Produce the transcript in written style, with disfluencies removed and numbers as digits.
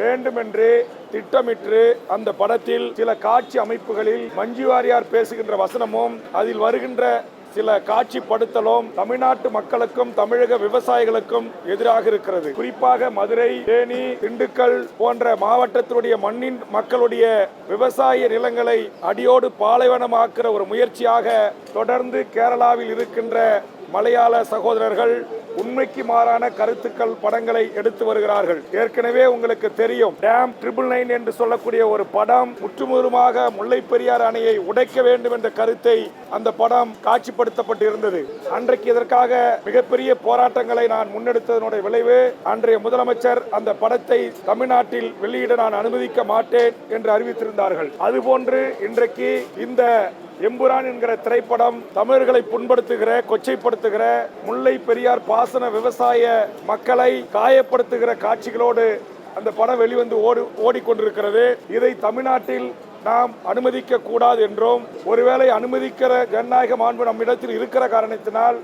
வேண்டுமென்று திட்டமிட்டு அந்த படத்தில் சில காட்சி அமைப்புகளில் மஞ்சு வாரியார் பேசுகின்ற வசனமும் அதில் வருகின்ற சில காட்சிப்படுத்தலும் தமிழ்நாட்டு மக்களுக்கும் தமிழக விவசாயிகளுக்கும் எதிராக இருக்கிறது. குறிப்பாக மதுரை, தேனி, திண்டுக்கல் போன்ற மாவட்டத்தினுடைய மண்ணின் மக்களுடைய விவசாய நிலங்களை அடியோடு பாலைவனமாக்குற ஒரு முயற்சியாக தொடர்ந்து கேரளாவில் இருக்கின்ற மலையாள சகோதரர்கள் உண்மைக்கு மாறான கருத்துக்கள் படங்களை எடுத்து வருகிறார்கள். ஏற்கனவே உங்களுக்கு தெரியும், டேம் 999 என்று சொல்லக்கூடிய ஒரு படம் முற்றுமுழுமாக முல்லை பெரியாறு அணையை உடைக்க வேண்டும் என்ற கருத்தை அந்த படம் காட்சிப்படுத்தப்பட்டு இருந்தது. அன்றைக்கு இதற்காக மிகப்பெரிய போராட்டங்களை நான் முன்னெடுத்ததனுடைய விளைவு அன்றைய முதலமைச்சர் அந்த படத்தை தமிழ்நாட்டில் வெளியிட நான் அனுமதிக்க மாட்டேன் என்று அறிவித்திருந்தார்கள். அதுபோன்று இன்றைக்கு இந்த எம்புரான் என்கிற திரைப்படம் தமிழர்களை புண்படுத்துகிற, கொச்சைப்படுத்துகிற, முல்லை பெரியார் பாசன விவசாய மக்களை காயப்படுத்துகிற காட்சிகளோடு அந்த படம் வெளிவந்து ஓடிக்கொண்டிருக்கிறது. இதை தமிழ்நாட்டில் நாம் அனுமதிக்க கூடாது என்றும், ஒருவேளை அனுமதிக்கிற ஜனநாயக மாண்பு நம்மிடத்தில் இருக்கிற காரணத்தினால்